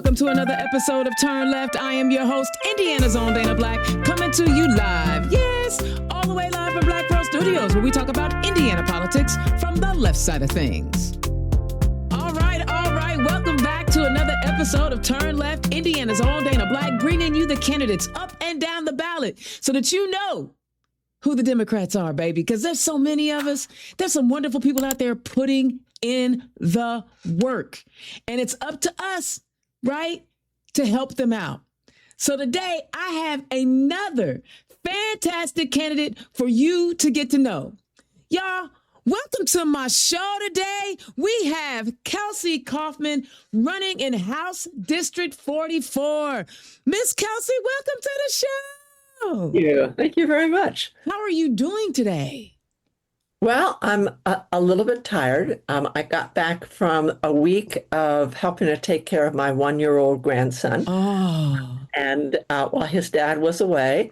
welcome to another episode of Turn Left. I am your host, Indiana's own Dana Black, coming to you live. Yes, all the way live from BlackWhere Studios, where we talk about Indiana politics from the left side of things. All right. Welcome back to another episode of Turn Left, Indiana's own Dana Black, bringing you the candidates up and down the ballot so that you know who the Democrats are, baby, because there's so many of us. There's some wonderful people out there putting in the work. And it's up to us, right, to help them out. So today I have another fantastic candidate for you to get to know. Y'all, welcome to my show today. We have Kelsey Kauffman running in House District 44. Miss Kelsey, welcome to the show. Thank you very much. How are you doing today? Well, I'm a little bit tired. I got back from a week of helping to take care of my 1-year-old grandson. Oh. And while his dad was away,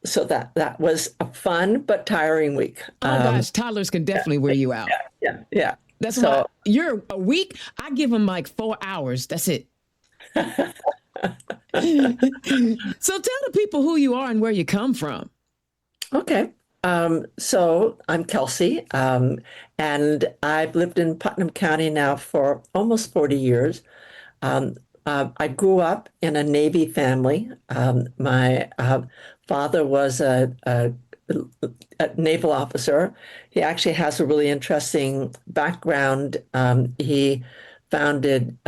so that was a fun but tiring week. Oh gosh, toddlers can definitely wear you out. Yeah. That's why you're a week. I give them like 4 hours. That's it. So tell the people who you are and where you come from. Okay. So I'm Kelsey, and I've lived in Putnam County now for almost 40 years. I grew up in a Navy family. My father was a naval officer. He actually has a really interesting background. He founded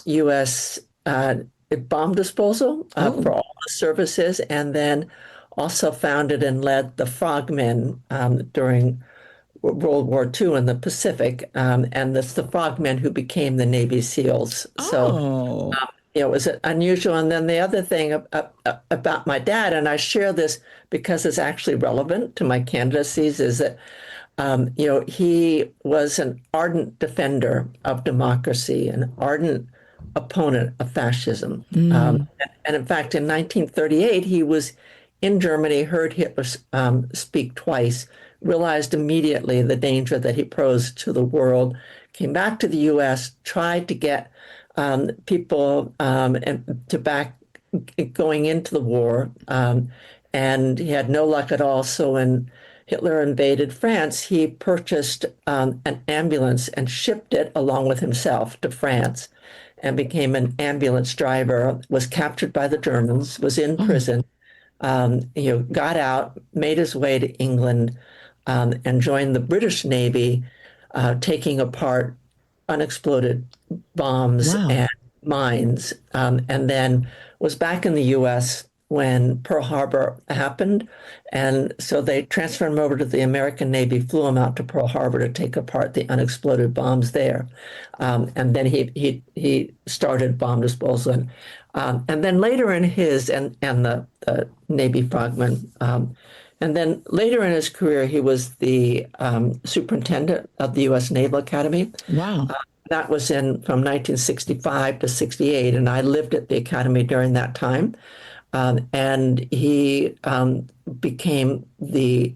U.S. Bomb disposal for all the services, and then also founded and led the Frogmen during World War II in the Pacific, and it's the Frogmen who became the Navy SEALs. So it was unusual. And then the other thing about my dad, and I share this because it's actually relevant to my candidacies, is that he was an ardent defender of democracy, an ardent opponent of fascism. And in fact, in 1938, he was in Germany, heard Hitler speak twice, realized immediately the danger that he posed to the world, came back to the U.S., tried to get people to back going into the war, and he had no luck at all. So when Hitler invaded France, he purchased an ambulance and shipped it along with himself to France and became an ambulance driver, was captured by the Germans, was in prison. Got out, made his way to England, and joined the British Navy, taking apart unexploded bombs and mines, and then was back in the U.S. when Pearl Harbor happened. And so they transferred him over to the American Navy, flew him out to Pearl Harbor to take apart the unexploded bombs there. And then he started bomb disposal. And then later in his, and the Navy Frogmen, and then later in his career, he was the superintendent of the U.S. Naval Academy. Wow. That was from 1965 to 68, and I lived at the Academy during that time. And he became the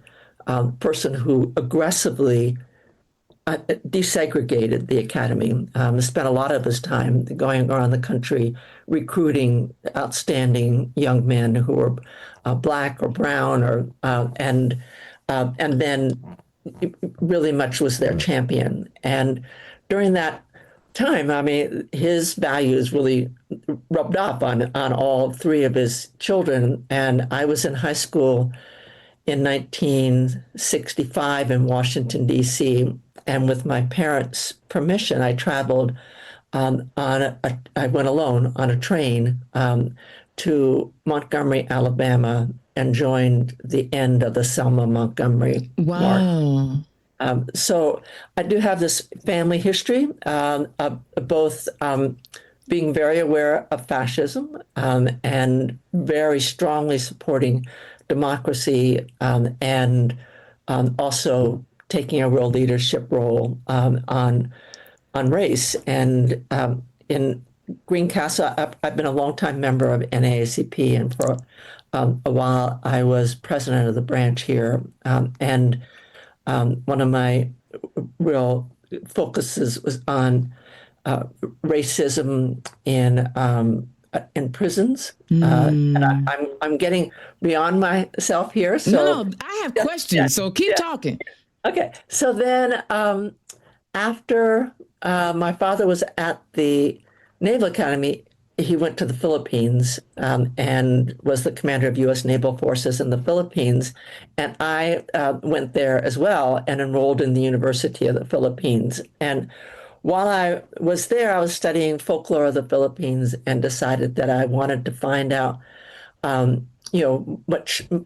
person who aggressively desegregated the academy, spent a lot of his time going around the country recruiting outstanding young men who were black or brown, and then really much was their champion. And during that time, I mean, his values really rubbed off on all three of his children. And I was in high school in 1965 in Washington, D.C., and with my parents' permission, I traveled I went alone on a train to Montgomery, Alabama, and joined the end of the Selma Montgomery March. So I do have this family history of both being very aware of fascism and very strongly supporting democracy, and also taking a real leadership role on race. And in Greencastle, I've been a longtime member of NAACP, and for a while I was president of the branch here. One of my real focuses was on uh, racism in prisons. And Mm. I'm getting beyond myself here. No, So no, I have yeah, yeah, questions, so keep yeah. talking. Okay. So then after my father was at the Naval Academy, he went to the Philippines and was the commander of U.S. naval forces in the Philippines. And I went there as well and enrolled in the University of the Philippines. And while I was there, I was studying folklore of the Philippines and decided that I wanted to find out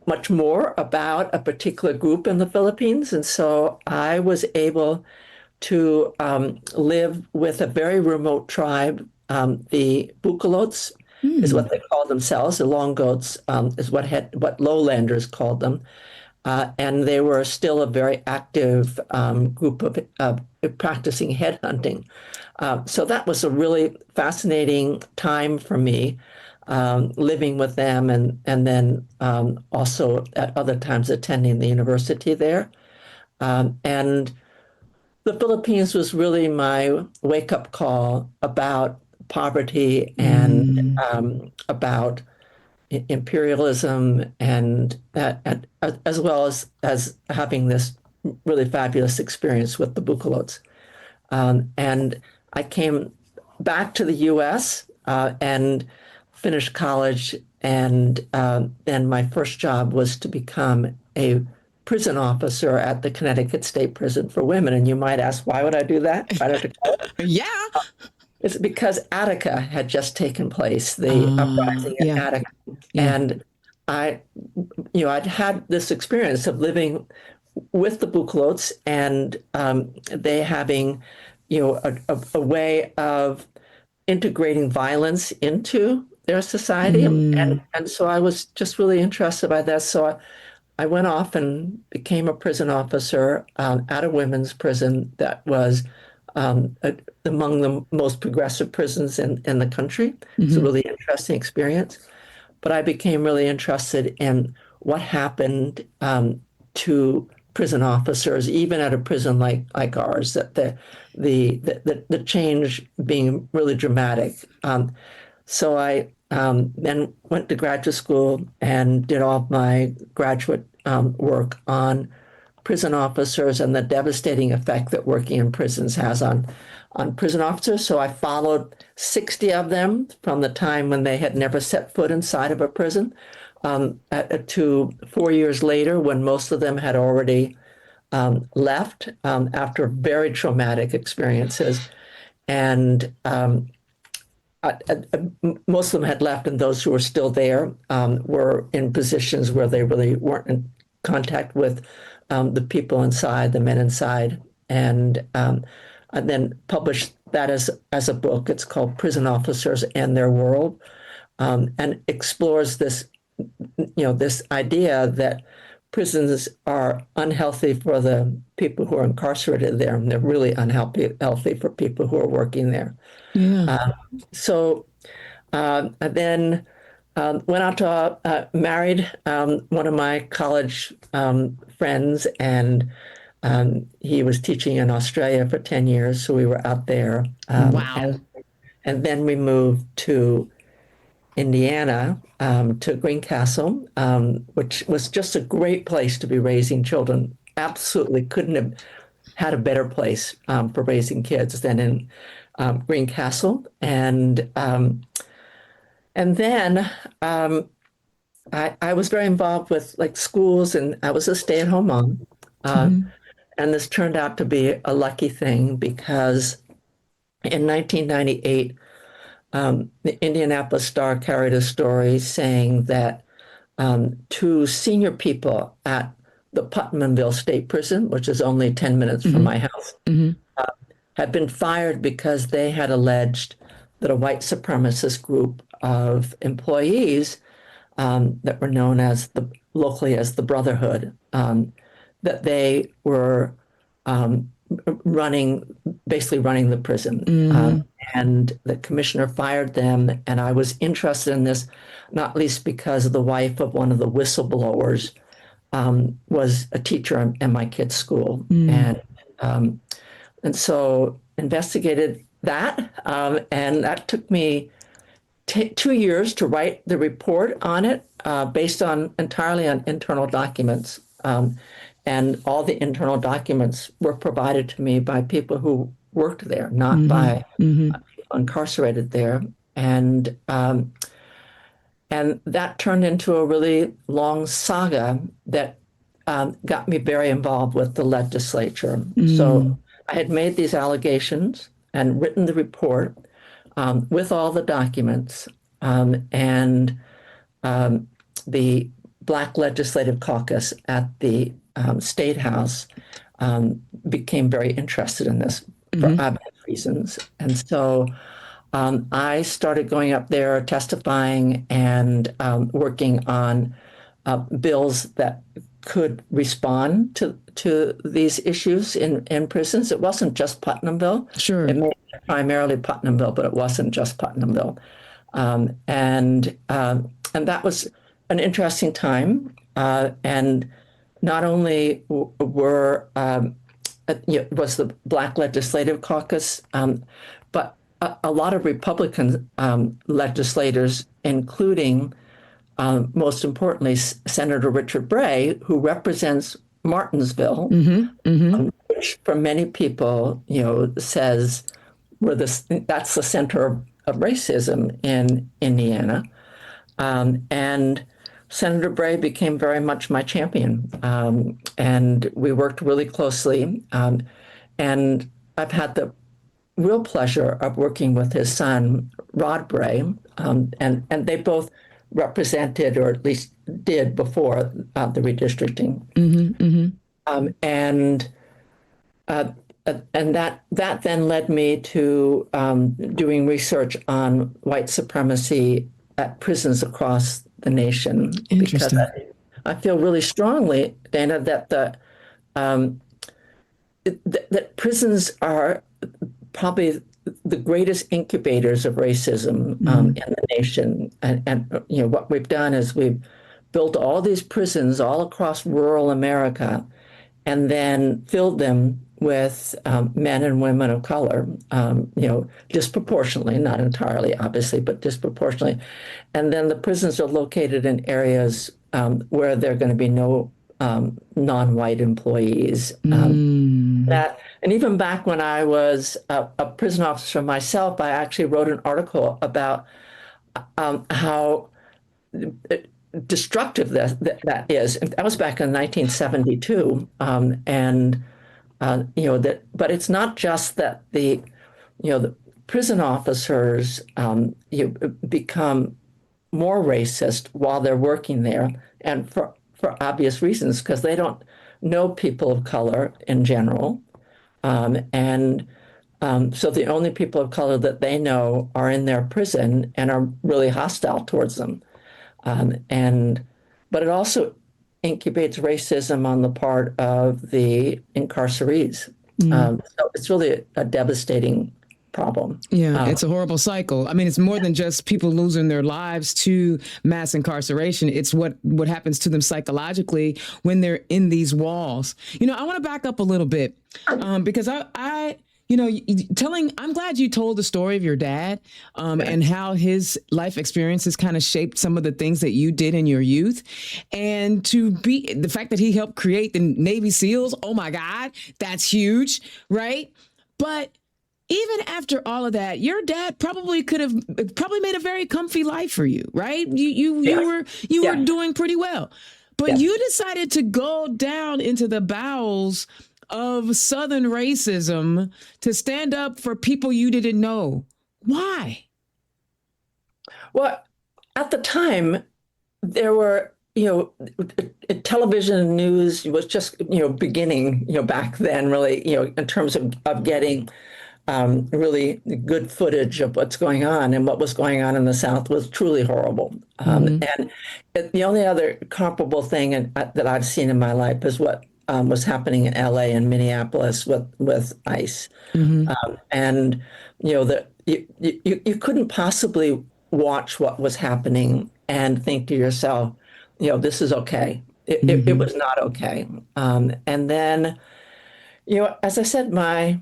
much more about a particular group in the Philippines. And so I was able to live with a very remote tribe. The Bukalots is Mm. what they call themselves. The Long Goats is what lowlanders called them. And they were still a very active group of practicing headhunting. So that was a really fascinating time for me, living with them and then also at other times attending the university there. And the Philippines was really my wake up call about poverty and Mm. about imperialism and as well as having this really fabulous experience with the Bukalots. And I came back to the U.S. And finished college, and then my first job was to become a prison officer at the Connecticut State Prison for Women. And you might ask, why would I do that? Right after college? Yeah. It's because Attica had just taken place, the uprising at Yeah. Attica, Yeah. and I, I'd had this experience of living with the Bukalots and they having, a way of integrating violence into their society. Mm. And so I was just really interested by that. So I went off and became a prison officer at a women's prison that was among the most progressive prisons in the country. It's a Mm-hmm. really interesting experience. But I became really interested in what happened to prison officers, even at a prison like ours, that the change being really dramatic. So I then went to graduate school and did all of my graduate work on prison officers and the devastating effect that working in prisons has on prison officers. So I followed 60 of them from the time when they had never set foot inside of a prison to 4 years later when most of them had already left after very traumatic experiences. And most of them had left, and those who were still there were in positions where they really weren't in contact with the people inside, the men inside, and then published that as a book. It's called Prison Officers and Their World, and explores this idea that prisons are unhealthy for the people who are incarcerated there, and they're really unhealthy for people who are working there. Yeah. So I then went out to married one of my college friends, and he was teaching in Australia for 10 years. So we were out there. Wow. And then we moved to Indiana, to Greencastle, which was just a great place to be raising children. Absolutely couldn't have had a better place for raising kids than in Greencastle. And then I was very involved with like schools, and I was a stay-at-home mom. Uh, Mm-hmm. and this turned out to be a lucky thing because in 1998, the Indianapolis Star carried a story saying that two senior people at the Putnamville State Prison, which is only 10 minutes from Mm-hmm. my house, Mm-hmm. had been fired because they had alleged that a white supremacist group of employees that were known as locally as the Brotherhood, that they were um, basically running the prison. Mm-hmm. And the commissioner fired them. And I was interested in this, not least because the wife of one of the whistleblowers was a teacher in my kid's school. Mm. Um, and so investigated that, and that took me 2 years to write the report on it, based on entirely on internal documents. And all the internal documents were provided to me by people who worked there, not by people incarcerated there. And and that turned into a really long saga that got me very involved with the legislature. So I had made these allegations and written the report with all the documents, and the Black Legislative Caucus at the State House became very interested in this for obvious reasons. And so I started going up there, testifying, and working on bills that could respond to these issues in prisons. It wasn't just Putnamville. Sure. It may be primarily Putnamville, but it wasn't just Putnamville. And that was an interesting time. And not only were was the Black Legislative Caucus, but a lot of Republican legislators, including most importantly Senator Richard Bray, who represents Martinsville, which for many people, says that's the center of racism in Indiana. And Senator Bray became very much my champion, and we worked really closely. And I've had the real pleasure of working with his son, Rod Bray, and they both represented, or at least did before the redistricting. And that then led me to doing research on white supremacy at prisons across the nation. Because I feel really strongly, Dana, that that prisons are probably the greatest incubators of racism in the nation. And what we've done is we've built all these prisons all across rural America, and then filled them with men and women of color, disproportionately, not entirely, obviously, but disproportionately. And then the prisons are located in areas where there are going to be no non-white employees. And even back when I was a prison officer myself, I actually wrote an article about how destructive that is. That was back in 1972, but it's not just that the prison officers become more racist while they're working there, and for obvious reasons, because they don't know people of color in general. So the only people of color that they know are in their prison and are really hostile towards them. But it also incubates racism on the part of the incarcerees. So it's really a devastating problem. Yeah, it's a horrible cycle. I mean, it's more than just people losing their lives to mass incarceration. It's what happens to them psychologically when they're in these walls. I want to back up a little bit because I'm glad you told the story of your dad and how his life experiences kind of shaped some of the things that you did in your youth. And to be the fact that he helped create the Navy SEALs. Oh, my God, that's huge. Right. But even after all of that, your dad probably made a very comfy life for you. Right. You were doing pretty well. But you decided to go down into the bowels of Southern racism to stand up for people you didn't know. Why? Well, at the time, there were, television news was just, beginning, back then, really, in terms of getting really good footage of what's going on, and what was going on in the South was truly horrible. And the only other comparable thing that I've seen in my life is what was happening in LA and Minneapolis with ICE. And you couldn't possibly watch what was happening and think to yourself, this is okay. It was not okay. And then, as I said, my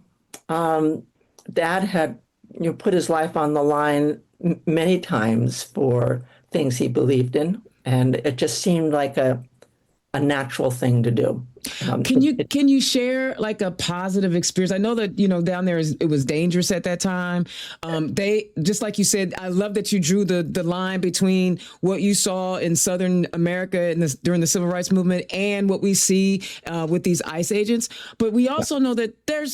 dad had put his life on the line many times for things he believed in, and it just seemed like a natural thing to do. Can you share like a positive experience? I know that down there it was dangerous at that time. They, just like you said, I love that you drew the line between what you saw in Southern America during the Civil Rights Movement and what we see with these ICE agents. But we also know that there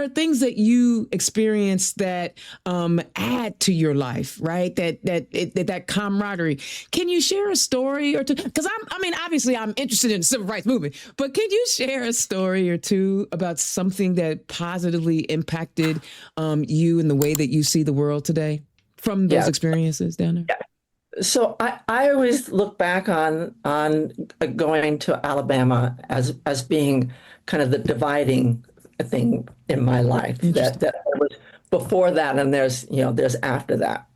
are things that you experience that add to your life, right? That camaraderie. Can you share a story or two? Because obviously I'm interested in the civil rights movement, but can you share a story or two about something that positively impacted you in the way that you see the world today from those experiences down there? Yeah. So I always look back on going to Alabama as being kind of the dividing thing in my life, that was before that, and there's after that.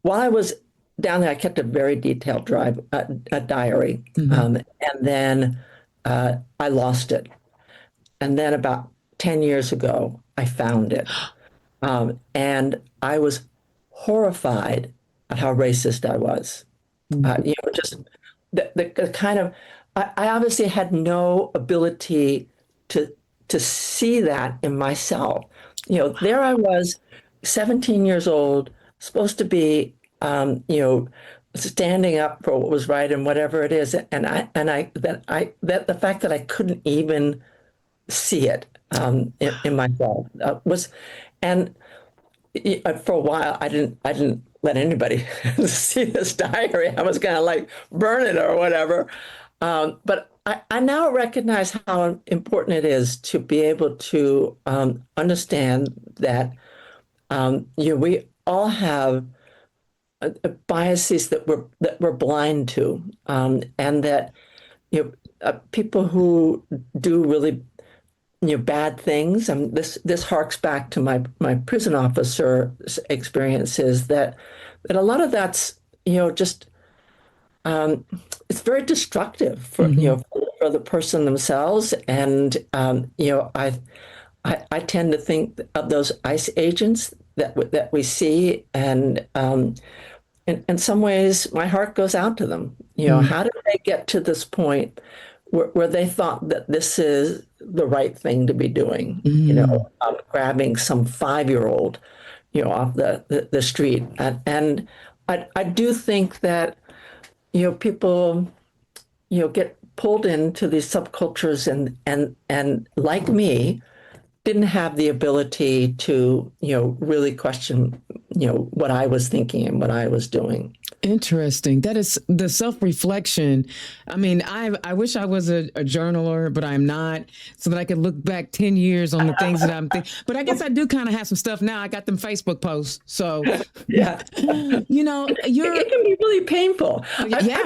While I was down there, I kept a very detailed diary, and then I lost it. And then about 10 years ago, I found it, and I was horrified at how racist I was. Just the kind of, I obviously had no ability to see that in myself. There I was, 17 years old, supposed to be, standing up for what was right and whatever it is, and the fact that I couldn't even see it in myself was, and for a while I didn't let anybody see this diary. I was gonna like burn it or whatever, but I now recognize how important it is to be able to understand that we all have biases that we're blind to, and that people who do really bad things. This harks back to my prison officer experiences, that a lot of that's just it's very destructive for for the person themselves. And I tend to think of those ICE agents that we see, and in some ways my heart goes out to them. How did they get to this point where they thought that this is the right thing to be doing? Grabbing some 5-year-old off the street, and I do think that people get pulled into these subcultures, and like me, didn't have the ability to really question what I was thinking and what I was doing. Interesting. That is the self-reflection. I mean, I wish I was a journaler, but I'm not, so that I could look back 10 years on the things that I'm thinking. But I guess I do kind of have some stuff now. I got them Facebook posts. So, yeah, it can be really painful. Yeah.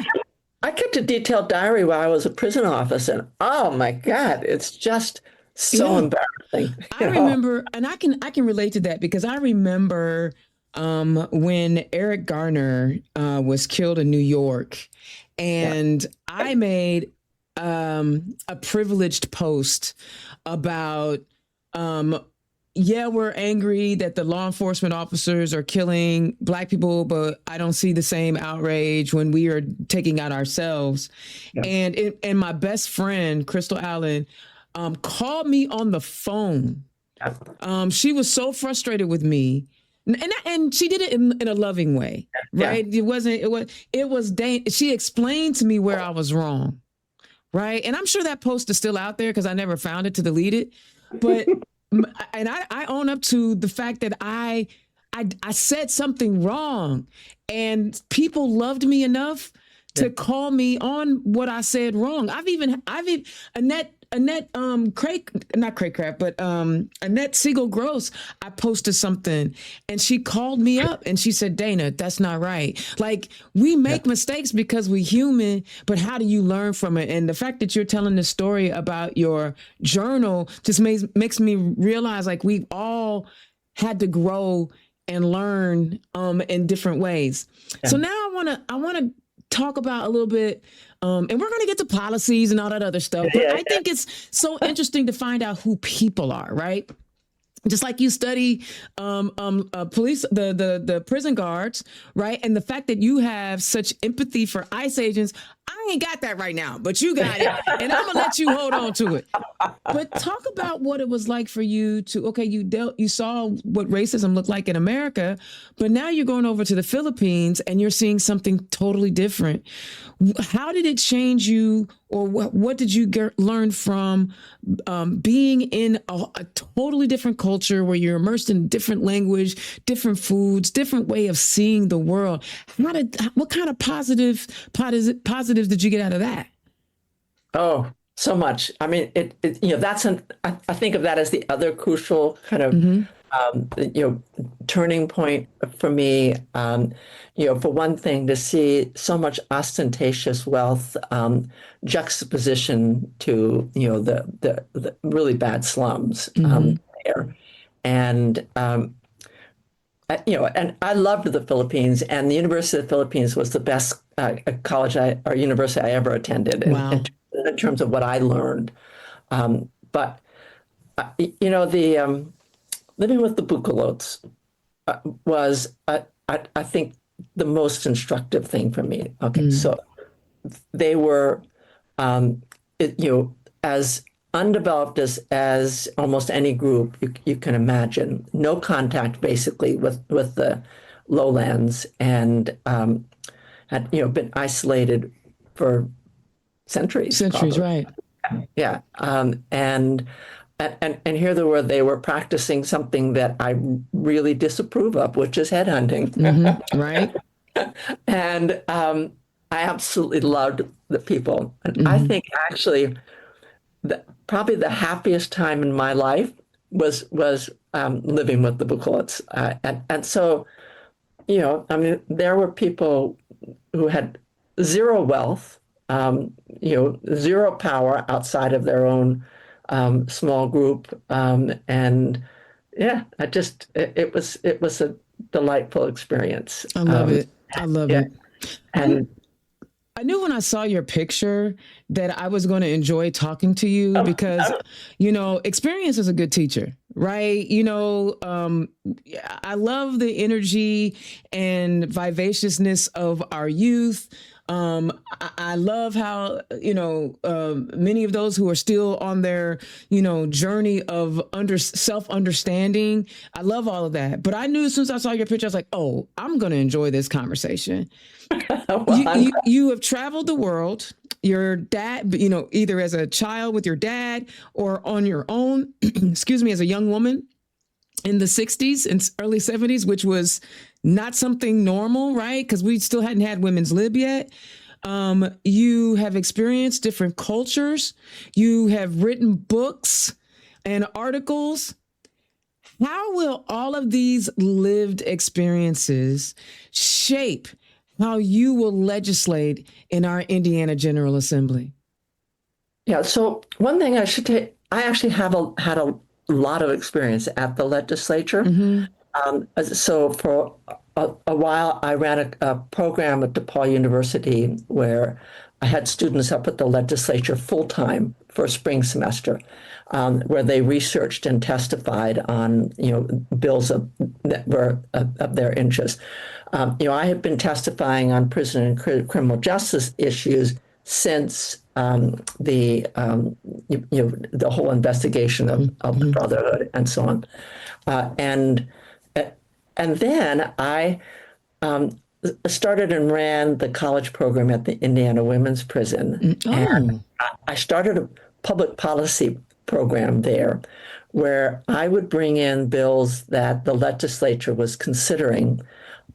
I kept a detailed diary while I was a prison officer, and oh my God, it's just so embarrassing. I remember, and I can relate to that, because I remember when Eric Garner was killed in New York, and I made a privileged post about, we're angry that the law enforcement officers are killing Black people, but I don't see the same outrage when we are taking out ourselves. Yeah. And my best friend, Crystal Allen, called me on the phone. She was so frustrated with me. And she did it in a loving way, right? Yeah. She explained to me where I was wrong, right? And I'm sure that post is still out there, because I never found it to delete it. But and I own up to the fact that I said something wrong, and people loved me enough to call me on what I said wrong. Annette Siegel Gross, I posted something, and she called me up and she said, "Dana, that's not right. Like, we make mistakes because we're human, but how do you learn from it?" And the fact that you're telling the story about your journal just makes me realize, like, we've all had to grow and learn in different ways. Yeah. So now I want to talk about a little bit, and we're going to get to policies and all that other stuff. But I think it's so interesting to find out who people are, right? just like you study police, the prison guards, right? And the fact that you have such empathy for ICE agents, I ain't got that right now, but you got it, and I'm gonna let you hold on to it. But talk about what it was like for you to, okay, you saw what racism looked like in America, but now you're going over to the Philippines and you're seeing something totally different. How did it change you, or what did you learn from being in a totally different culture where you're immersed in different language, different foods, different way of seeing the world? What kind of positives did you get out of that? Oh, so much. I mean, I think of that as the other crucial kind of, turning point for me. For one thing, to see so much ostentatious wealth, juxtaposition to, the really bad slums, there. And, and I loved the Philippines, and the University of the Philippines was the best college or university I ever attended. Wow. In terms of what I learned. But, the living with the Bucolots was, I think, the most instructive thing for me. Okay, so they were, as undeveloped as almost any group you can imagine. No contact, basically, with the lowlands, and had been isolated for centuries, Centuries, probably. right? Yeah, and here they were practicing something that I really disapprove of, which is headhunting. Right. And I absolutely loved the people. And I think actually, probably the happiest time in my life was living with the Bucolots. And so, I mean, there were people who had zero wealth, zero power outside of their own small group, and yeah, it was a delightful experience. I love it. I love it. And I knew when I saw your picture that I was going to enjoy talking to you because, experience is a good teacher, right? I love the energy and vivaciousness of our youth. I love how, many of those who are still on their, journey of self-understanding. I love all of that. But I knew as soon as I saw your picture, I was like, oh, I'm going to enjoy this conversation. You have traveled the world. Your dad, either as a child with your dad or on your own, excuse me, as a young woman in the 60s and early 70s, which was not something normal, right? Because we still hadn't had women's lib yet. You have experienced different cultures. You have written books and articles. How will all of these lived experiences shape how you will legislate in our Indiana General Assembly? Yeah, so one thing I should say, I actually had a lot of experience at the legislature. So for a while, I ran a program at DePaul University where I had students up at the legislature full-time for a spring semester, where they researched and testified on, bills that were of their interest. I have been testifying on prison and criminal justice issues since the whole investigation of the Brotherhood and so on, and then I started and ran the college program at the Indiana Women's Prison, and I started a public policy program there, where I would bring in bills that the legislature was considering,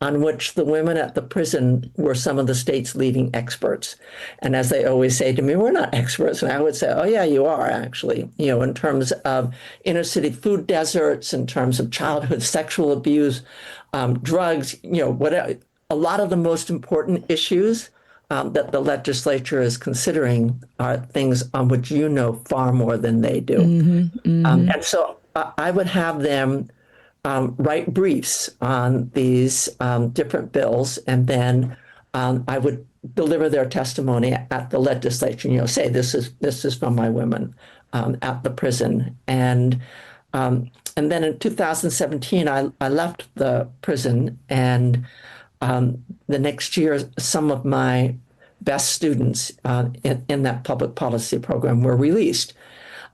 on which the women at the prison were some of the state's leading experts. And as they always say to me, we're not experts. And I would say, oh, yeah, you are actually, in terms of inner city food deserts, in terms of childhood sexual abuse, drugs, whatever. A lot of the most important issues that the legislature is considering are things on which you know far more than they do. And so I would have them write briefs on these different bills, and then I would deliver their testimony at the legislature. Say this is from my women at the prison, and And then in 2017, I left the prison, and the next year, some of my best students in that public policy program were released.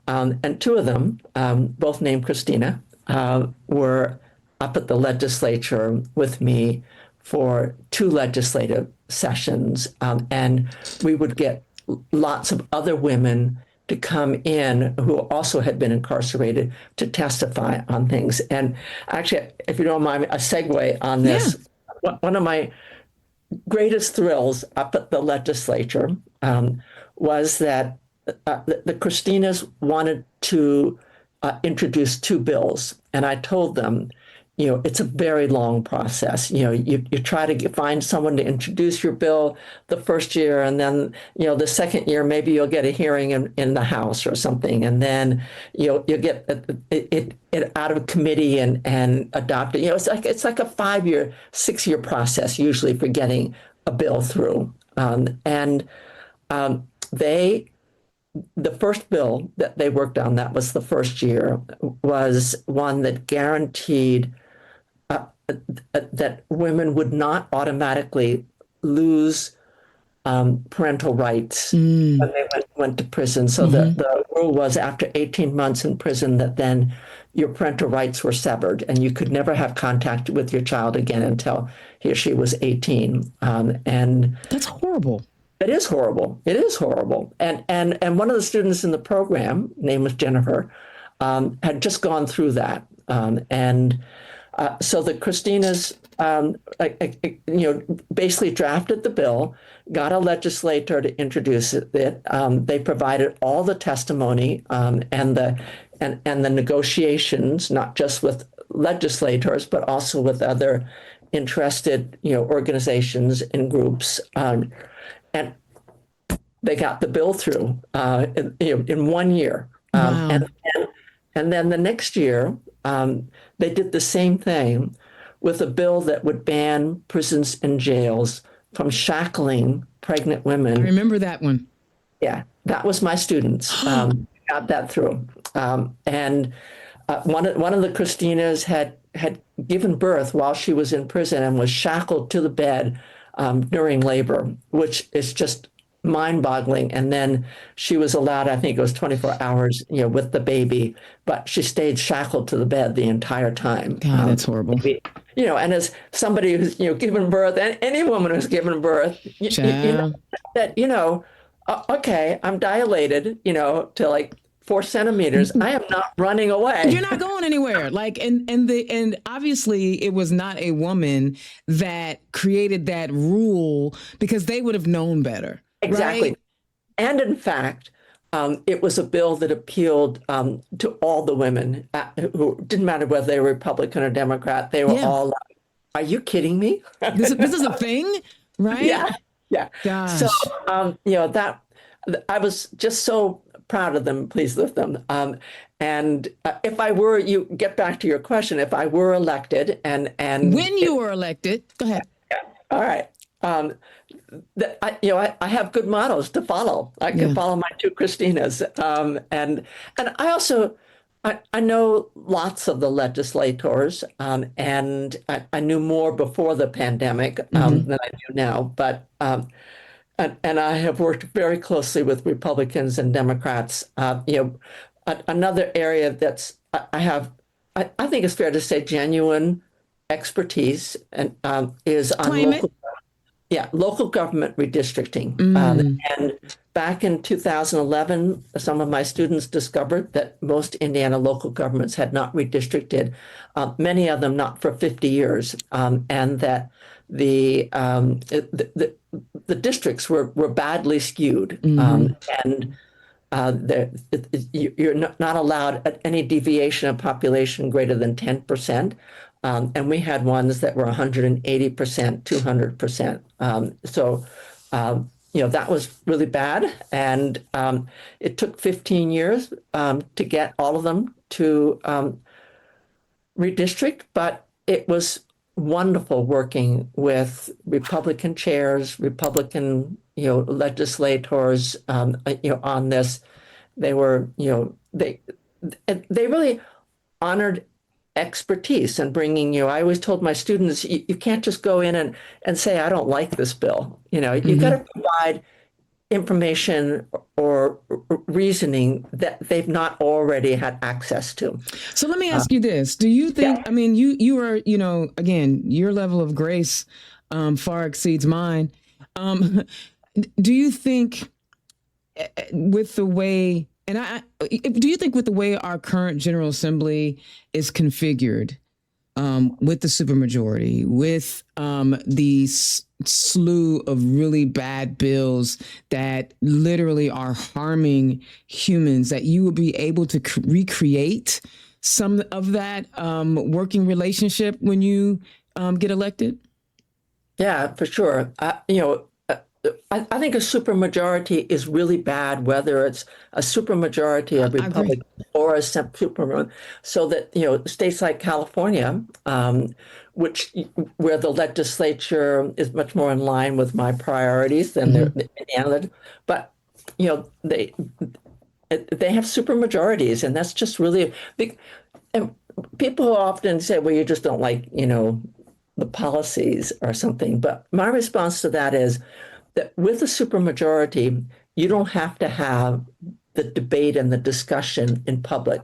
And two of them, both named Christina, were up at the legislature with me for two legislative sessions. And we would get lots of other women to come in who also had been incarcerated to testify on things. And actually, if you don't mind, a segue on Yeah. this. One of my greatest thrills up at the legislature was that the Christinas wanted to introduce two bills. And I told them, it's a very long process. You try to find someone to introduce your bill the first year, and then, the second year, maybe you'll get a hearing in the House or something. And then you'll get it out of committee and adopt it. It's like a 5-year, 6-year process usually for getting a bill through. And the first bill that they worked on, that was the first year, was one that guaranteed that women would not automatically lose parental rights when they went to prison. So the rule was after 18 months in prison that then your parental rights were severed and you could never have contact with your child again until he or she was 18. And That's horrible. it is horrible. It is horrible. And one of the students in the program, name was Jennifer, had just gone through that. So the Christinas, basically drafted the bill, got a legislator to introduce it. They provided all the testimony and the negotiations, not just with legislators, but also with other interested, organizations and groups. And they got the bill through in 1 year. Wow. And then the next year, they did the same thing with a bill that would ban prisons and jails from shackling pregnant I women. remember that one. Yeah, that was my students. Got that through. And one of the Christinas had given birth while she was in prison and was shackled to the bed during labor, which is just mind-boggling. And then she was allowed, I think it was 24 hours, with the baby, but she stayed shackled to the bed the entire time. God, that's horrible. And as somebody who's, given birth, and any woman who's given birth, you know that, okay, I'm dilated, to like 4 centimeters. I am not running away. You're not going anywhere. And obviously it was not a woman that created that rule because they would have known better. Exactly. Right? And in fact, it was a bill that appealed to all the women who didn't matter whether they were Republican or Democrat. They were all like, are you kidding me? This is a thing, right? Yeah. Yeah. Gosh. So, that I was just so proud of them, pleased with them. And if I were, you get back to your question, if I were elected and when you were elected, go ahead. All right. I have good models to follow. I can follow my two Christinas. And I also, I know lots of the legislators, and I knew more before the pandemic than I do now. But and I have worked very closely with Republicans and Democrats. Another area that's I think it's fair to say genuine expertise and is on local government redistricting. And back in 2011, some of my students discovered that most Indiana local governments had not redistricted, many of them not for 50 years, and that the districts were badly skewed, and you're not allowed any deviation of population greater than 10%. And we had ones that were 180%, 200%. So, that was really bad. And it took 15 years to get all of them to redistrict, but it was wonderful working with Republican chairs, Republican, legislators, on this. They were, they really honored expertise and bringing you. I always told my students, you can't just go in and say, I don't like this bill. You got to provide information or reasoning that they've not already had access to. So let me ask you this. Do you think, I mean, you are, again, your level of grace far exceeds mine. Do you think with the way, do you think with the way our current General Assembly is configured, with the supermajority, with these slew of really bad bills that literally are harming humans, that you will be able to recreate some of that working relationship when you get elected? Yeah, for sure. I think a supermajority is really bad, whether it's a supermajority of Republicans or a supermajority. So that, states like California, where the legislature is much more in line with my priorities than the Indiana, but they have supermajorities, and that's just really big. And people often say, "Well, you just don't like, the policies or something." But my response to that is that with a supermajority, you don't have to have the debate and the discussion in public.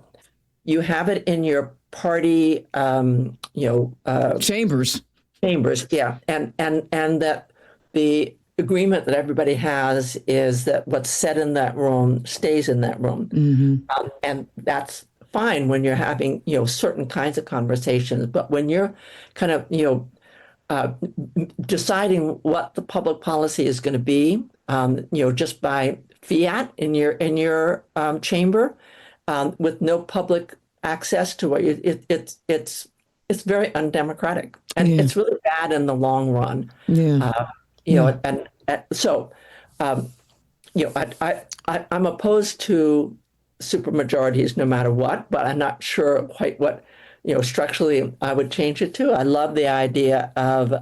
You have it in your party, chambers. Chambers, yeah, and that the agreement that everybody has is that what's said in that room stays in that room, and that's fine when you're having certain kinds of conversations. But when you're kind of deciding what the public policy is going to be, just by fiat in your chamber, with no public access to what it's very undemocratic, and it's really bad in the long run. So I'm opposed to supermajorities no matter what, but I'm not sure quite what structurally I would change it to. I love the idea of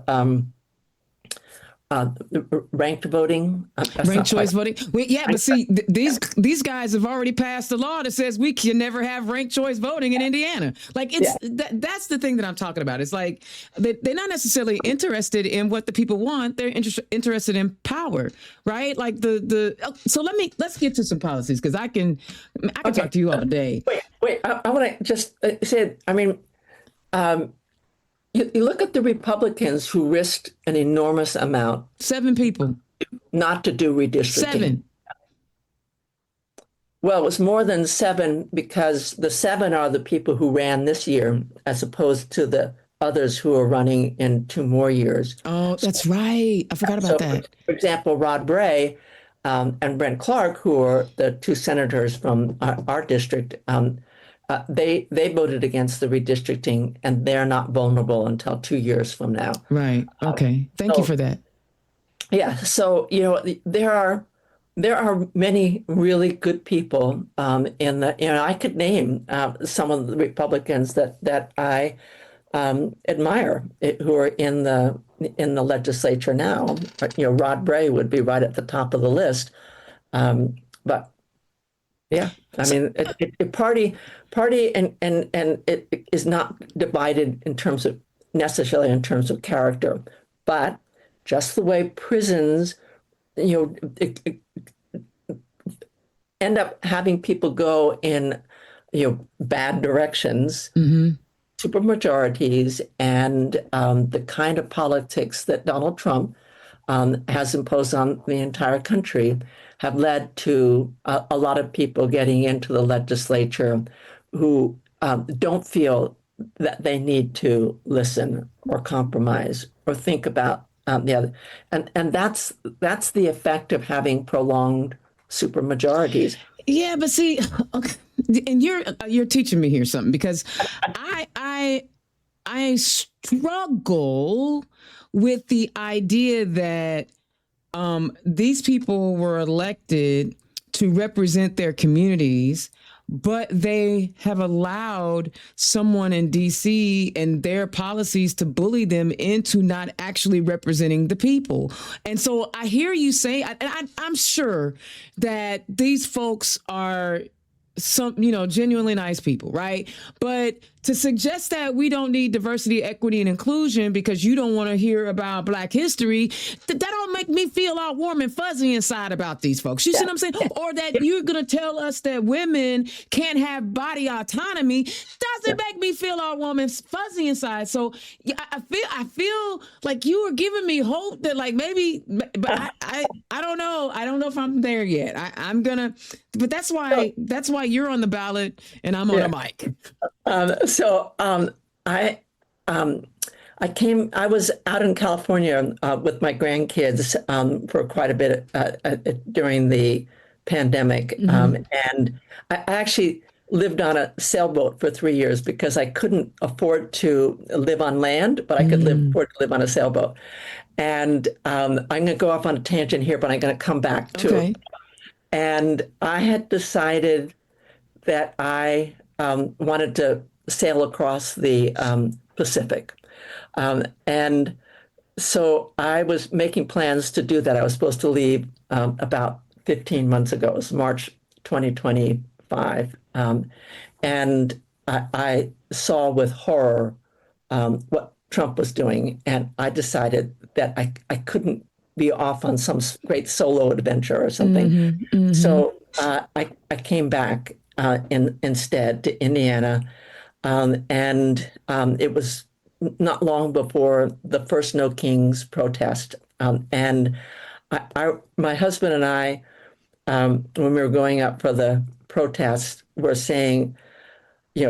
ranked voting. Ranked choice voting. But see, these guys have already passed a law that says we can never have ranked choice voting in Indiana. Like that's the thing that I'm talking about. It's like they're not necessarily interested in what the people want. They're interested in power, right? Like so let's get to some policies, because I can talk to you all day. Wait. I want to just say, I mean, you look at the Republicans who risked an enormous amount. 7 people. Not to do redistricting. 7. Well, it was more than 7, because the 7 are the people who ran this year, as opposed to the others who are running in 2 more years. Oh, that's right. I forgot about that. For example, Rod Bray and Brent Clark, who are the 2 senators from our district, they voted against the redistricting, and they're not vulnerable until 2 years from now. Right. Okay. Thank you for that. Yeah. So there are many really good people in the. I could name some of the Republicans that I admire who are in the legislature now. Rod Bray would be right at the top of the list, but. Yeah, I mean, party, and it is not divided necessarily in terms of character, but just the way prisons, end up having people go in, bad directions, supermajorities, and the kind of politics that Donald Trump has imposed on the entire country have led to a lot of people getting into the legislature who don't feel that they need to listen or compromise or think about the other. And that's the effect of having prolonged supermajorities. Yeah, but see, okay, and you're teaching me here something, because I struggle with the idea that these people were elected to represent their communities, but they have allowed someone in DC and their policies to bully them into not actually representing the people. And so I hear you say, and I'm sure that these folks are some, genuinely nice people, right? But to suggest that we don't need diversity, equity, and inclusion because you don't want to hear about Black history, that don't make me feel all warm and fuzzy inside about these folks. You see what I'm saying? Or that you're going to tell us that women can't have body autonomy doesn't make me feel all warm and fuzzy inside. So yeah, I feel like you were giving me hope that like maybe, but I don't know. I don't know if I'm there yet. I'm gonna, but that's why you're on the ballot and I'm on a mic. I was out in California with my grandkids for quite a bit during the pandemic. And I actually lived on a sailboat for 3 years because I couldn't afford to live on land, but I could afford to live on a sailboat. And I'm going to go off on a tangent here, but I'm going to come back to it. And I had decided that I wanted to sail across the Pacific. And so I was making plans to do that. I was supposed to leave about 15 months ago. It was March 2025. And I saw with horror what Trump was doing. And I decided that I couldn't be off on some great solo adventure or something. So I came back instead to Indiana. And it was not long before the first No Kings protest. And my husband and I, when we were going up for the protest, were saying,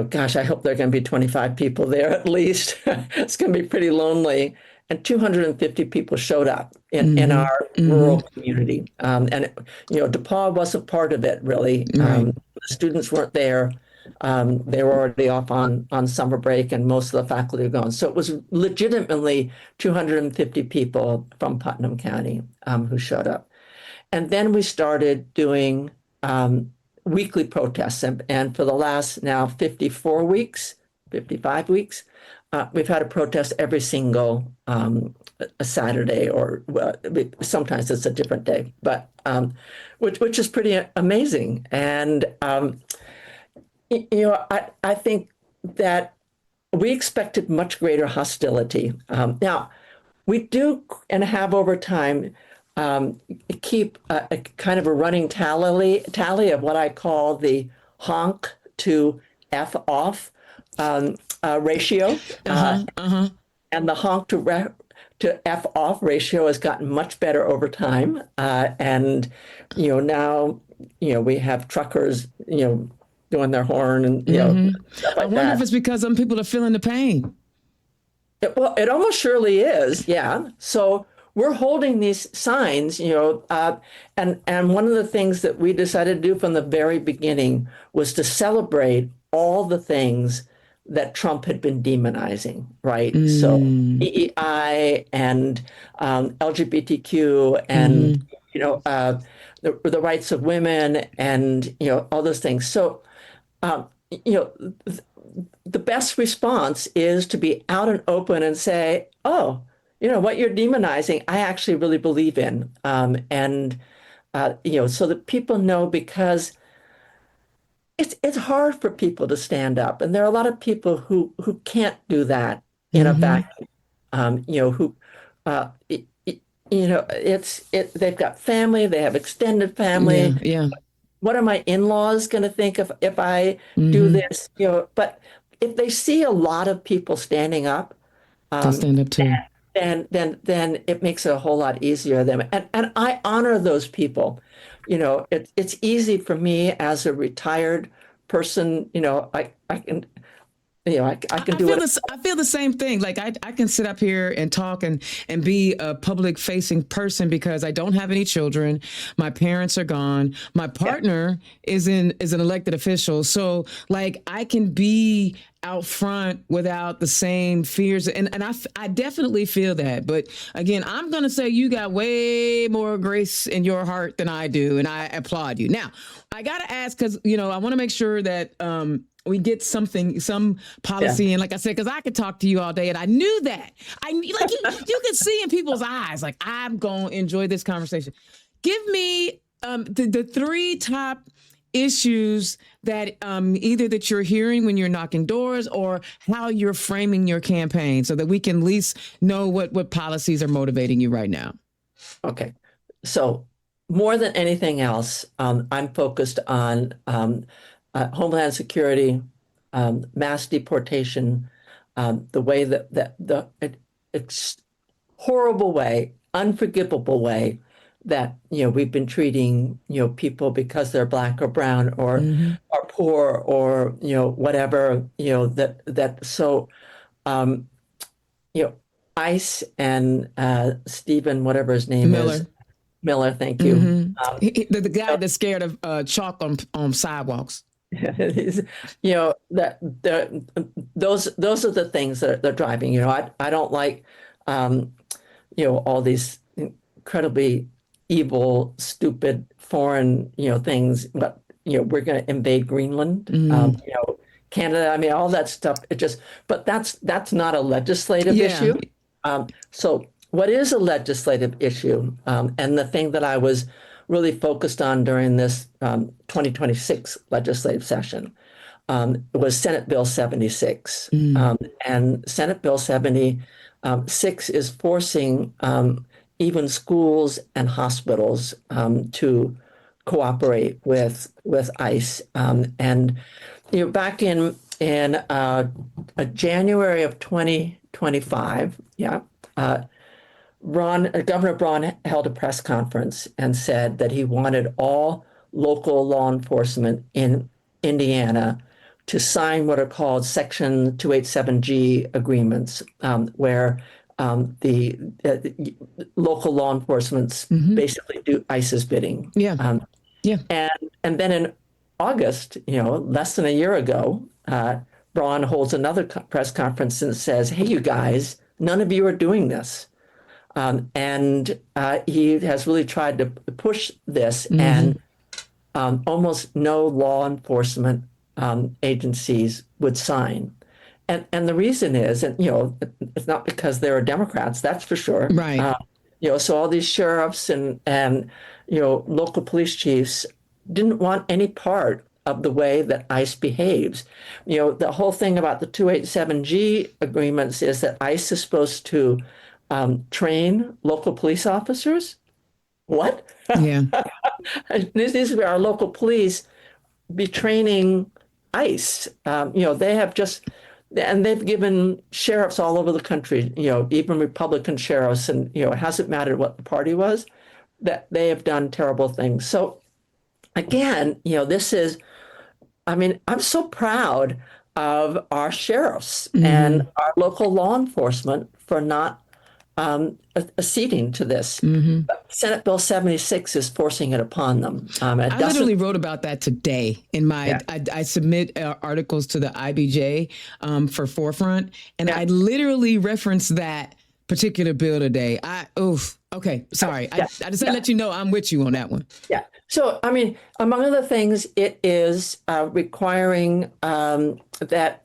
gosh, I hope there are going to be 25 people there at least. It's going to be pretty lonely. And 250 people showed up in our rural community. And, DePaul wasn't part of it, really. The students weren't there. They were already off on summer break, and most of the faculty were gone. So it was legitimately 250 people from Putnam County who showed up. And then we started doing weekly protests. And for the last now 55 weeks, we've had a protest every single a Saturday, or sometimes it's a different day, but which is pretty amazing. And I think that we expected much greater hostility. Now, we do and have over time keep a kind of a running tally of what I call the honk to F off ratio. And the honk to F off ratio has gotten much better over time. And, now, we have truckers, doing their horn and, stuff like I wonder if it's because some people are feeling the pain. Well, it almost surely is. Yeah. So we're holding these signs, and one of the things that we decided to do from the very beginning was to celebrate all the things that Trump had been demonizing, right? So EEI and LGBTQ and, the rights of women and, all those things. So, the best response is to be out and open and say, oh, what you're demonizing, I actually really believe in. So that people know, because it's hard for people to stand up. And there are a lot of people who can't do that in a vacuum, they've got family, they have extended family. Yeah. What are my in-laws going to think if I do this? But if they see a lot of people standing up, they'll stand up too. Then it makes it a whole lot easier for them. And I honor those people. It's easy for me as a retired person. I can. I can do it. I feel the same thing. Like I can sit up here and talk and be a public facing person because I don't have any children. My parents are gone. My partner is an elected official. So like I can be out front without the same fears. And I definitely feel that. But again, I'm going to say you got way more grace in your heart than I do. And I applaud you. Now, I got to ask, because, I want to make sure that we get some policy. And like I said, because I could talk to you all day, and I knew that. You could see in people's eyes, like, I'm going to enjoy this conversation. Give me the three top issues that either that you're hearing when you're knocking doors or how you're framing your campaign so that we can at least know what policies are motivating you right now? Okay. So more than anything else, I'm focused on Homeland Security, mass deportation, the way it's horrible way, unforgivable way that we've been treating people because they're black or brown or are poor or whatever that so um, you know ICE and Stephen whatever his name is Miller. Miller, thank you. The guy that's scared of chalk on sidewalks. That those are the things that they're driving. I don't like all these incredibly evil, stupid, foreign, things. But we're going to invade Greenland, Canada. I mean, all that stuff. But that's not a legislative issue. So what is a legislative issue, and the thing that I was really focused on during this 2026 legislative session was Senate Bill 76. And Senate Bill 76 is forcing even schools and hospitals to cooperate with ICE. And back in January of 2025, Governor Braun held a press conference and said that he wanted all local law enforcement in Indiana to sign what are called Section 287G agreements, where the local law enforcements basically do ICE's bidding. And then in August, less than a year ago, Braun holds another press conference and says, "Hey, you guys, none of you are doing this." And he has really tried to push this, and almost no law enforcement agencies would sign. And the reason is, and it's not because they are Democrats, that's for sure. Right. So all these sheriffs and local police chiefs didn't want any part of the way that ICE behaves. The whole thing about the 287G agreements is that ICE is supposed to train local police officers. What? Yeah. These are our local police be training ICE. They have and they've given sheriffs all over the country, even Republican sheriffs, and, it hasn't mattered what the party was, that they have done terrible things. So again, I'm so proud of our sheriffs and our local law enforcement for not acceding to this. But Senate Bill 76 is forcing it upon them. I literally wrote about that today in my, I submit articles to the IBJ for Forefront, and I literally referenced that particular bill today. Okay, sorry. I just want to let you know I'm with you on that one. Yeah. So, among other things, it is requiring that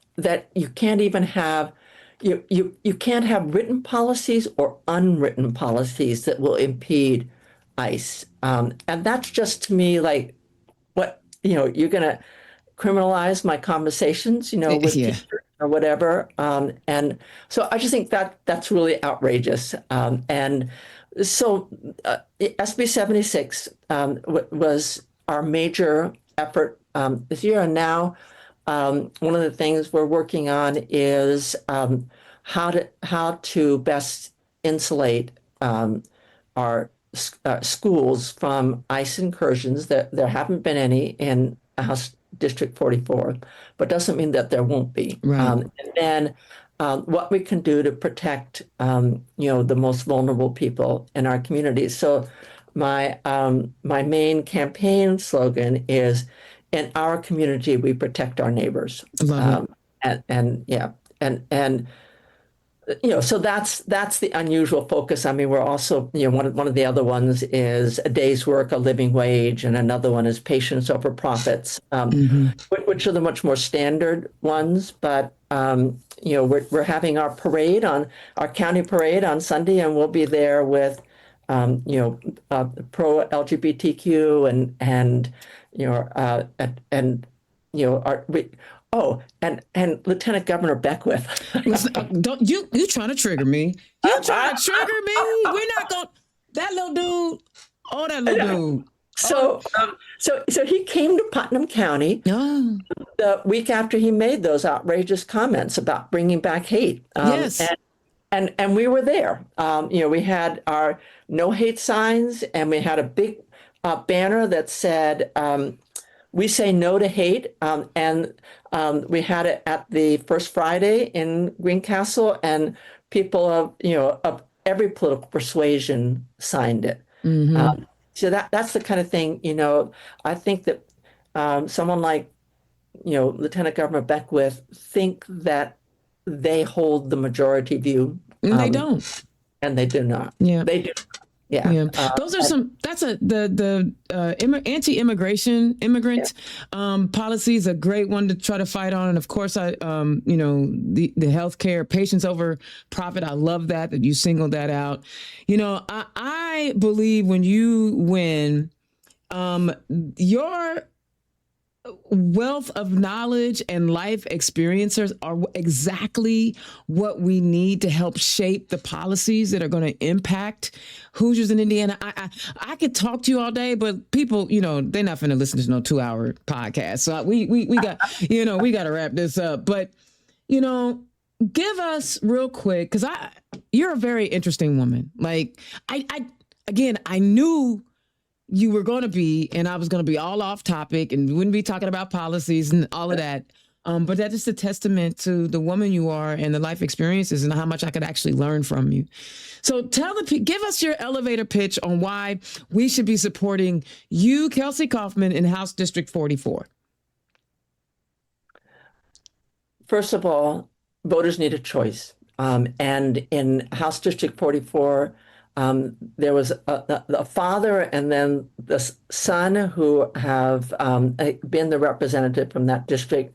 you can't even have you can't have written policies or unwritten policies that will impede ICE. And that's just to me like, what, you're going to criminalize my conversations, with teachers or whatever. And so I just think that's really outrageous. And so SB 76 was our major effort this year. And now one of the things we're working on is how to best insulate our schools from ICE incursions. There haven't been any in House District 44, but doesn't mean that there won't be. Right. And then what we can do to protect the most vulnerable people in our communities. So my main campaign slogan is, "In our community, we protect our neighbors." Love it. So that's the unusual focus. We're also, one of the other ones is a day's work, a living wage, and another one is patience over profits, which are the much more standard ones. But we're having our county parade on Sunday, and we'll be there with pro LGBTQ and and you know, and Lieutenant Governor Beckwith. Listen, don't you trying to trigger me? You trying to trigger me? We're not going. That little dude. Oh, that little dude. So he came to Putnam County the week after he made those outrageous comments about bringing back hate. Yes. And we were there. We had our no hate signs, and we had a big banner that said, "We say no to hate." And we had it at the First Friday in Greencastle, and people of every political persuasion signed it. So that's the kind of thing, I think that someone like, Lieutenant Governor Beckwith think that they hold the majority view. They don't. And they do not. Yeah. They do. Yeah. Those are the anti-immigration immigrant policy is a great one to try to fight on. And of course, the healthcare patients over profit. I love that you singled that out. I believe when you win, your wealth of knowledge and life experiences are exactly what we need to help shape the policies that are going to impact Hoosiers in Indiana. I could talk to you all day, but people, they're not going to listen to no 2-hour podcast. So we got, we got to wrap this up. But, give us real quick, because you're a very interesting woman. Like I knew you were going to be, and I was going to be all off topic and we wouldn't be talking about policies and all of that. But that is a testament to the woman you are and the life experiences and how much I could actually learn from you. So give us your elevator pitch on why we should be supporting you, Kelsey Kauffman, in House District 44. First of all, voters need a choice. And in House District 44, there was a father and then the son who have been the representative from that district,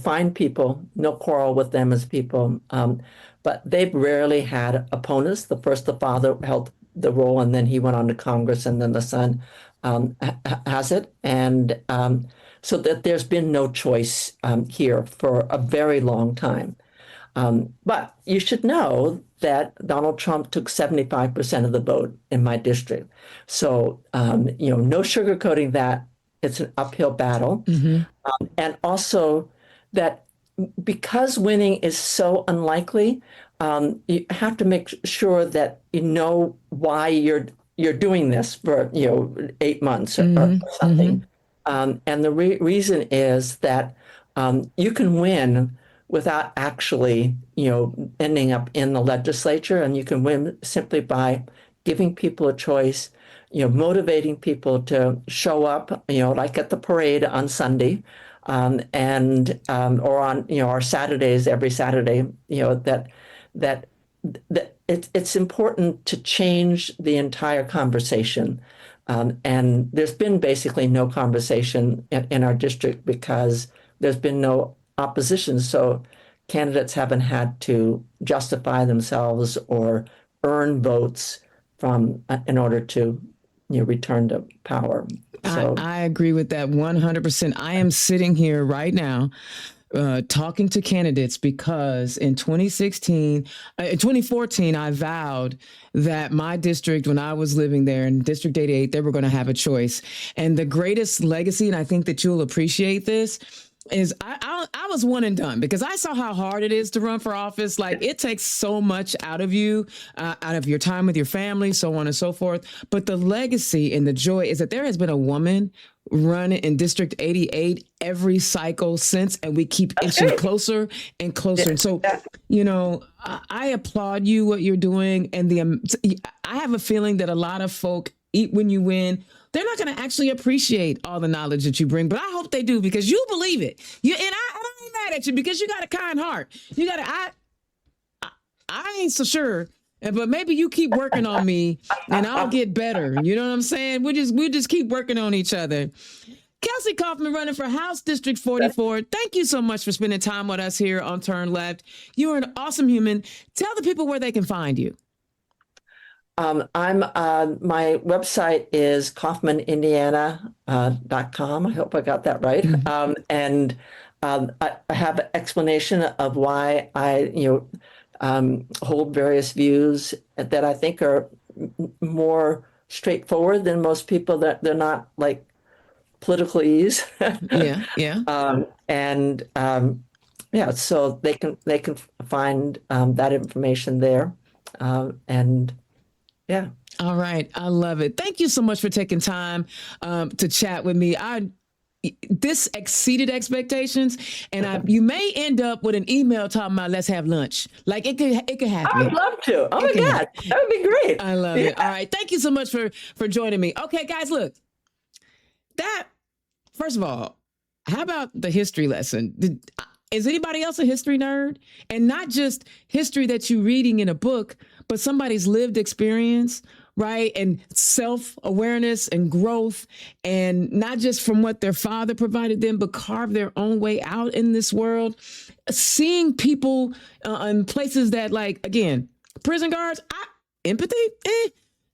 fine people, no quarrel with them as people. But they've rarely had opponents. The father held the role, and then he went on to Congress, and then the son has it. And so that there's been no choice here for a very long time. But you should know that Donald Trump took 75% of the vote in my district. So, no sugarcoating that. It's an uphill battle. And also that because winning is so unlikely, you have to make sure that you know why you're doing this for, 8 months or something. And the reason is that you can win without actually, ending up in the legislature. And you can win simply by giving people a choice, motivating people to show up, like at the parade on Sunday, or on, our Saturdays, every Saturday, that it's important to change the entire conversation. And there's been basically no conversation in our district because there's been no opposition. So candidates haven't had to justify themselves or earn votes in order to return to power. So I agree with that 100%. I am sitting here right now talking to candidates because in 2014, I vowed that my district, when I was living there in District 88, they were going to have a choice. And the greatest legacy, and I think that you'll appreciate this, is I was one and done because I saw how hard it is to run for office. Like it takes so much out of you, out of your time with your family, so on and so forth. But the legacy and the joy is that there has been a woman running in District 88 every cycle since, and we keep inching closer and closer. And so, I applaud you, what you're doing. And I have a feeling that a lot of folk, when you win, they're not going to actually appreciate all the knowledge that you bring, but I hope they do because you believe it. And I don't ain't mad at you because you got a kind heart. You got I ain't so sure, but maybe you keep working on me and I'll get better. You know what I'm saying? We just keep working on each other. Kelsey Kauffman running for House District 44. Thank you so much for spending time with us here on Turn Left. You are an awesome human. Tell the people where they can find you. My website is Kauffman, Indiana, .com. I hope I got that right. And I have an explanation of why I, hold various views that I think are more straightforward than most people, that they're not like politicalese. Yeah, yeah. And yeah, so they can find that information there. And yeah. All right. I love it. Thank you so much for taking time to chat with me. This exceeded expectations, and you may end up with an email talking about let's have lunch. Like it could happen. I would love to. Oh my God, that would be great. I love it. All right. Thank you so much for joining me. Okay, guys, look. First of all, how about the history lesson? Is anybody else a history nerd? And not just history that you're reading in a book, but somebody's lived experience, right? And self-awareness and growth, and not just from what their father provided them, but carve their own way out in this world. Seeing people in places that, like, again, prison guards, empathy,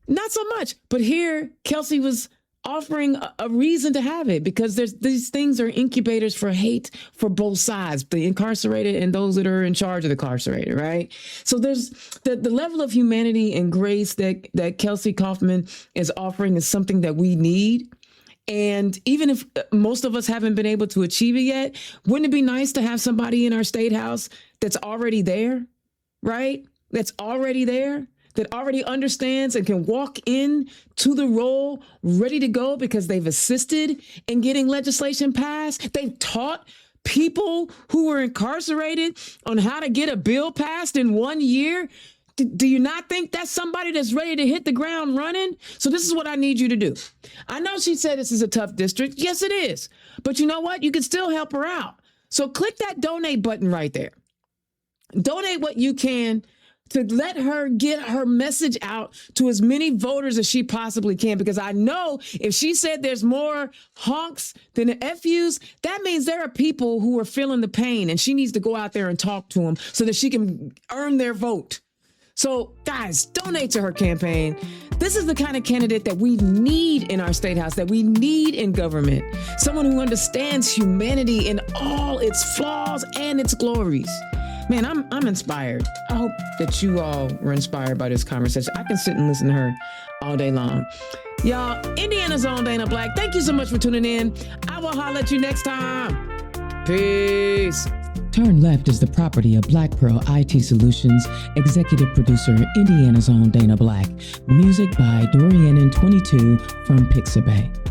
not so much. But here, Kelsey was offering a reason to have it, because these things are incubators for hate for both sides, the incarcerated and those that are in charge of the incarcerated, right? So there's the level of humanity and grace that Kelsey Kauffman is offering is something that we need. And even if most of us haven't been able to achieve it yet, wouldn't it be nice to have somebody in our state house that's already there, right? That's already there, that already understands and can walk in to the role ready to go because they've assisted in getting legislation passed. They've taught people who were incarcerated on how to get a bill passed in 1 year. Do you not think that's somebody that's ready to hit the ground running? So this is what I need you to do. I know she said this is a tough district. Yes, it is. But you know what? You can still help her out. So click that donate button right there. Donate what you can to let her get her message out to as many voters as she possibly can. Because I know if she said there's more honks than the FUs, that means there are people who are feeling the pain, and she needs to go out there and talk to them so that she can earn their vote. So guys, donate to her campaign. This is the kind of candidate that we need in our state house, that we need in government. Someone who understands humanity in all its flaws and its glories. Man, I'm inspired. I hope that you all were inspired by this conversation. I can sit and listen to her all day long. Y'all, Indiana's own Dana Black, thank you so much for tuning in. I will holler at you next time. Peace. Turn Left is the property of Black Pearl IT Solutions, executive producer, Indiana's own Dana Black. Music by Dorian and 22 from Pixabay.